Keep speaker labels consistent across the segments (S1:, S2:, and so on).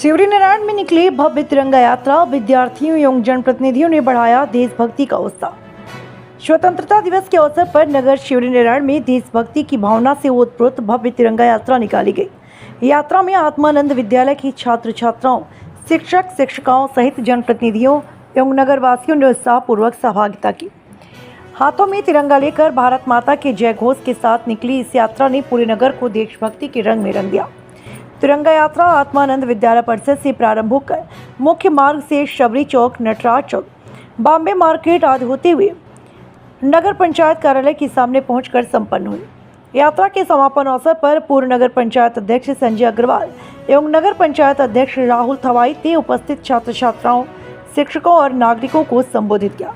S1: शिवरीनारायण में निकली भव्य तिरंगा यात्रा, विद्यार्थियों एवं जनप्रतिनिधियों ने बढ़ाया देशभक्ति का उत्साह। स्वतंत्रता दिवस के अवसर पर नगर शिवरीनारायण में देशभक्ति की भावना से ओतप्रोत भव्य तिरंगा यात्रा निकाली गई। यात्रा में आत्मानंद विद्यालय की छात्र छात्राओं, शिक्षक शिक्षिकाओं सहित जनप्रतिनिधियों एवं नगरवासियों ने उत्साहपूर्वक सहभागिता की। हाथों में तिरंगा लेकर भारत माता के जय घोष के साथ निकली इस यात्रा ने पूरे नगर को देशभक्ति के रंग में रंग दिया। तिरंगा यात्रा आत्मानंद विद्यालय परिसर से प्रारंभ होकर मुख्य मार्ग से शबरी चौक, नटराज चौक, बॉम्बे मार्केट आदि होते हुए नगर पंचायत कार्यालय के सामने पहुंचकर संपन्न हुई। यात्रा के समापन अवसर पर पूर्व नगर पंचायत अध्यक्ष संजय अग्रवाल एवं नगर पंचायत अध्यक्ष राहुल थवाई ने उपस्थित छात्र छात्राओं, शिक्षकों और नागरिकों को संबोधित किया।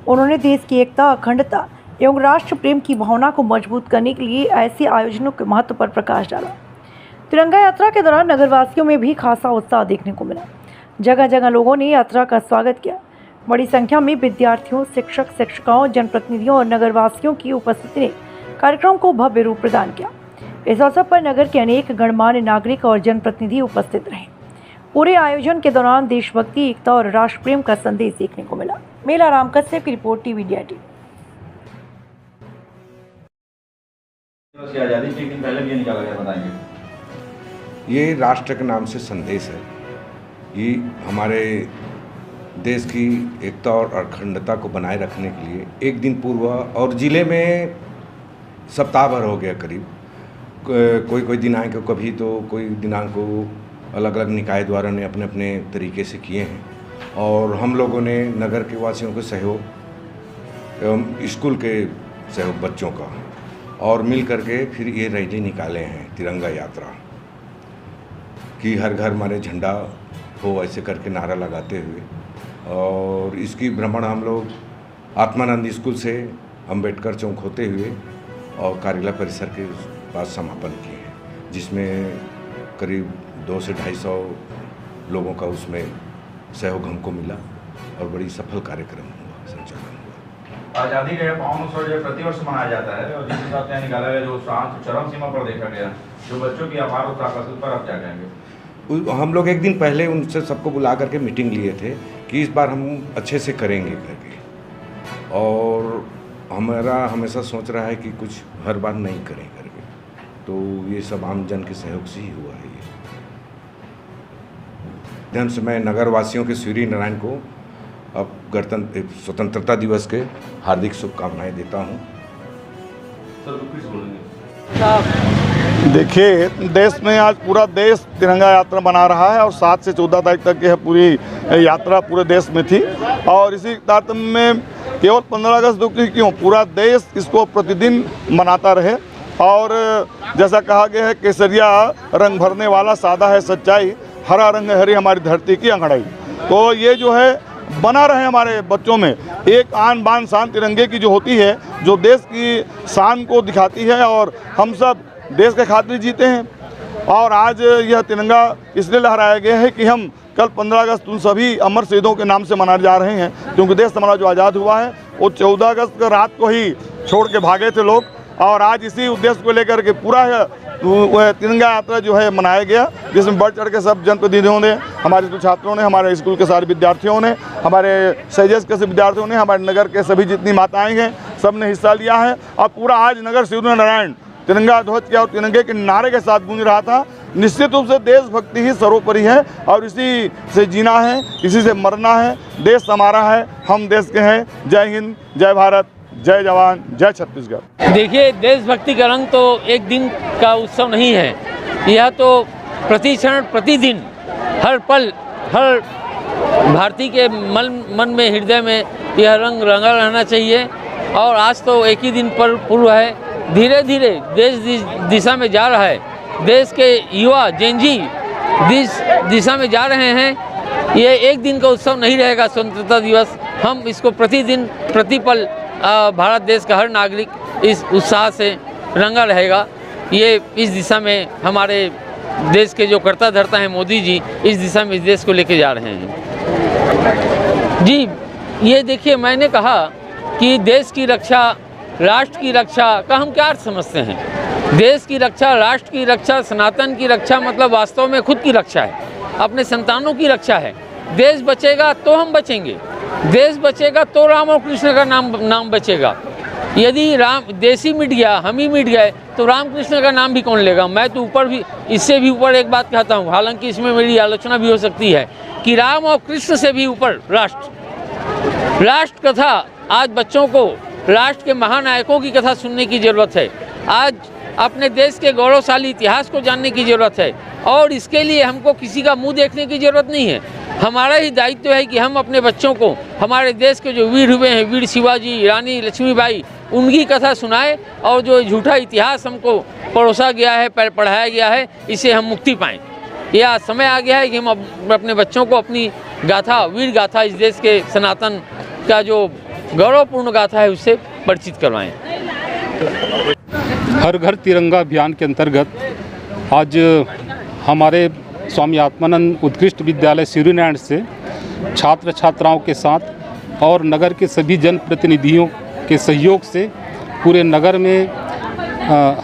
S1: उन्होंने देश की एकता, अखंडता एवं राष्ट्र प्रेम की भावना को मजबूत करने के लिए ऐसे आयोजनों के महत्व पर प्रकाश डाला। तिरंगा यात्रा के दौरान नगरवासियों में भी खासा उत्साह देखने को मिला। जगह जगह लोगों ने यात्रा का स्वागत किया। बड़ी संख्या में विद्यार्थियों, शिक्षक शिक्षिकाओं, जनप्रतिनिधियों और नगरवासियों की उपस्थिति ने कार्यक्रम को भव्य रूप प्रदान किया। इस अवसर पर नगर के अनेक गणमान्य नागरिक और जनप्रतिनिधि उपस्थित रहे। पूरे आयोजन के दौरान देशभक्ति, एकता और राष्ट्र प्रेम का संदेश देखने को मिला। मेला राम कश्यप की रिपोर्ट, टीवी इंडिया टीवी।
S2: आजादी के एक दिन पहले भी निकाला गया, बताएंगे।
S3: ये राष्ट्र के नाम से संदेश है। ये हमारे देश की एकता और अखंडता को बनाए रखने के लिए एक दिन पूर्व और ज़िले में सप्ताह भर हो गया करीब, कोई दिनांक को, कभी तो कोई दिनांक को अलग अलग निकाय द्वारा ने अपने अपने तरीके से किए हैं और हम लोगों ने नगर के वासियों के सहयोग एवं स्कूल के सहयोग बच्चों का और मिल करके फिर ये रैली निकाले हैं, तिरंगा यात्रा कि हर घर हमारे झंडा हो, ऐसे करके नारा लगाते हुए। और इसकी भ्रमण हम लोग आत्मानंद स्कूल से अंबेडकर चौक होते हुए और कार्यालय परिसर के पास समापन किए हैं, जिसमें करीब 200 से 250 लोगों का उसमें सहयोग हमको मिला और बड़ी सफल कार्यक्रम हुआ, संचालन हुआ।
S2: आज़ादी का पावन उत्सव जो प्रतिवर्ष मनाया जाता है और जिस हिसाब से निकाला गया, जो चरम सीमा पर देखा गया, जो बच्चों की अपार उत्साह पर आप क्या कहेंगे?
S3: हम लोग एक दिन पहले उनसे सबको बुला करके मीटिंग लिए थे कि इस बार हम अच्छे से करेंगे करके, और हमारा हमेशा सोच रहा है कि कुछ हर बार नहीं करें करके, तो ये सब आम जन के सहयोग से ही हुआ है। ये ध्यान से मैं नगर वासियों के शिवरीनारायण को अब स्वतंत्रता दिवस के हार्दिक शुभकामनाएं देता हूँ।
S4: देखिए, देश में आज पूरा देश तिरंगा यात्रा मना रहा है और 7 से 14 तारीख तक यह पूरी यात्रा पूरे देश में थी और इसी तारतम्य में केवल 15 अगस्त क्यों पूरा देश इसको प्रतिदिन मनाता रहे। और जैसा कहा गया है, केसरिया रंग भरने वाला सादा है सच्चाई, हरा रंग हरी हमारी धरती की अंगड़ाई। तो ये जो है बना रहे हमारे बच्चों में एक आन बान शान तिरंगे की जो होती है, जो देश की शान को दिखाती है और हम सब देश के खातिर जीते हैं। और आज यह तिरंगा इसलिए लहराया गया है कि हम कल 15 अगस्त उन सभी अमर शहीदों के नाम से मनाए जा रहे हैं, क्योंकि देश हमारा जो आज़ाद हुआ है वो 14 अगस्त को रात को ही छोड़ के भागे थे लोग, और आज इसी उद्देश्य को लेकर के पूरा तिरंगा यात्रा जो है मनाया गया, जिसमें बढ़ चढ़ के सब जनप्रतिनिधियों ने, हमारे स्कूल छात्रों ने, हमारे स्कूल के सारे विद्यार्थियों ने, हमारे सेजेस के विद्यार्थियों ने, हमारे नगर के सभी जितनी माताएं हैं सब ने हिस्सा लिया है। और पूरा आज नगर शिवरीनारायण तिरंगा ध्वज किया और तिरंगे के नारे के साथ गूंज रहा था। निश्चित रूप से देशभक्ति ही सर्वोपरि है और इसी से जीना है, इसी से मरना है। देश हमारा है, हम देश के हैं। जय हिंद, जय भारत, जय जवान, जय छत्तीसगढ़।
S5: देखिए, देशभक्ति का रंग तो एक दिन का उत्सव नहीं है, यह तो प्रति क्षण प्रतिदिन हर पल हर भारतीय के मन में, हृदय में यह रंग रंगा रहना चाहिए। और आज तो एक ही दिन पर पूर्व है, धीरे धीरे देश दिशा में जा रहा है, देश के युवा जेनजी दिशा में जा रहे हैं। ये एक दिन का उत्सव नहीं रहेगा स्वतंत्रता दिवस, हम इसको प्रतिदिन प्रतिपल भारत देश का हर नागरिक इस उत्साह से रंगा रहेगा। ये इस दिशा में हमारे देश के जो कर्ता धर्ता हैं मोदी जी, इस दिशा में इस देश को लेके जा रहे हैं। जी, ये देखिए, मैंने कहा कि देश की रक्षा, राष्ट्र की रक्षा का हम क्या अर्थ समझते हैं। देश की रक्षा, राष्ट्र की रक्षा, सनातन की रक्षा मतलब वास्तव में खुद की रक्षा है। अपने संतानों की रक्षा है। देश बचेगा तो हम बचेंगे, देश बचेगा तो राम और कृष्ण का नाम बचेगा। यदि राम देश ही मिट गया, हम ही मिट गए, तो राम कृष्ण का नाम भी कौन लेगा। मैं तो ऊपर भी, इससे भी ऊपर एक बात कहता हूँ, हालांकि इसमें मेरी आलोचना भी हो सकती है कि राम और कृष्ण से भी ऊपर राष्ट्र कथा। आज बच्चों को राष्ट्र के महानायकों की कथा सुनने की ज़रूरत है। आज अपने देश के गौरवशाली इतिहास को जानने की ज़रूरत है, और इसके लिए हमको किसी का मुंह देखने की ज़रूरत नहीं है। हमारा ही दायित्व है कि हम अपने बच्चों को हमारे देश के जो वीर हुए हैं, वीर शिवाजी, रानी लक्ष्मीबाई, उनकी कथा सुनाएं, और जो झूठा इतिहास हमको परोसा गया है, पढ़ाया गया है, इसे हम मुक्ति पाएं। यह समय आ गया है कि हम अपने बच्चों को अपनी गाथा, वीर गाथा, इस देश के सनातन का जो गौरवपूर्ण गाथा है, उससे परिचित करवाएं।
S6: हर घर तिरंगा अभियान के अंतर्गत आज हमारे स्वामी आत्मानंद उत्कृष्ट विद्यालय शिवरीनारायण से छात्र छात्राओं के साथ और नगर के सभी जनप्रतिनिधियों के सहयोग से पूरे नगर में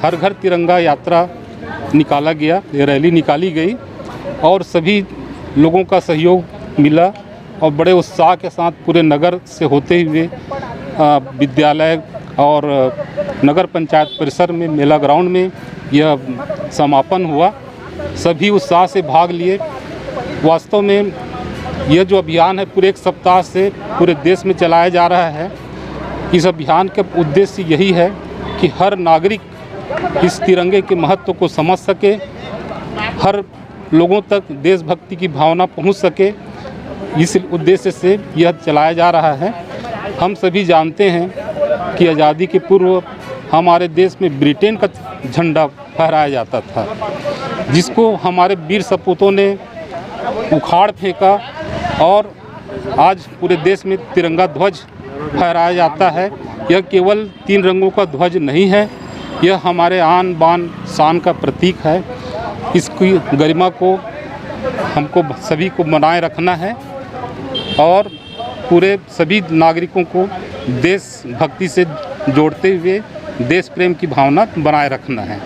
S6: हर घर तिरंगा यात्रा निकाला गया, रैली निकाली गई, और सभी लोगों का सहयोग मिला और बड़े उत्साह के साथ पूरे नगर से होते हुए विद्यालय और नगर पंचायत परिसर में, मेला ग्राउंड में यह समापन हुआ। सभी उत्साह से भाग लिए। वास्तव में यह जो अभियान है पूरे एक सप्ताह से पूरे देश में चलाया जा रहा है। इस अभियान का उद्देश्य यही है कि हर नागरिक इस तिरंगे के महत्व को समझ सके, हर लोगों तक देशभक्ति की भावना पहुंच सके। इस उद्देश्य से यह चलाया जा रहा है। हम सभी जानते हैं कि आज़ादी के पूर्व हमारे देश में ब्रिटेन का झंडा फहराया जाता था, जिसको हमारे वीर सपूतों ने उखाड़ फेंका, और आज पूरे देश में तिरंगा ध्वज फहराया जाता है। यह केवल 3 रंगों का ध्वज नहीं है, यह हमारे आन बान शान का प्रतीक है। इसकी गरिमा को हमको सभी को बनाए रखना है, और पूरे सभी नागरिकों को देशभक्ति से जोड़ते हुए देश प्रेम की भावना बनाए रखना है।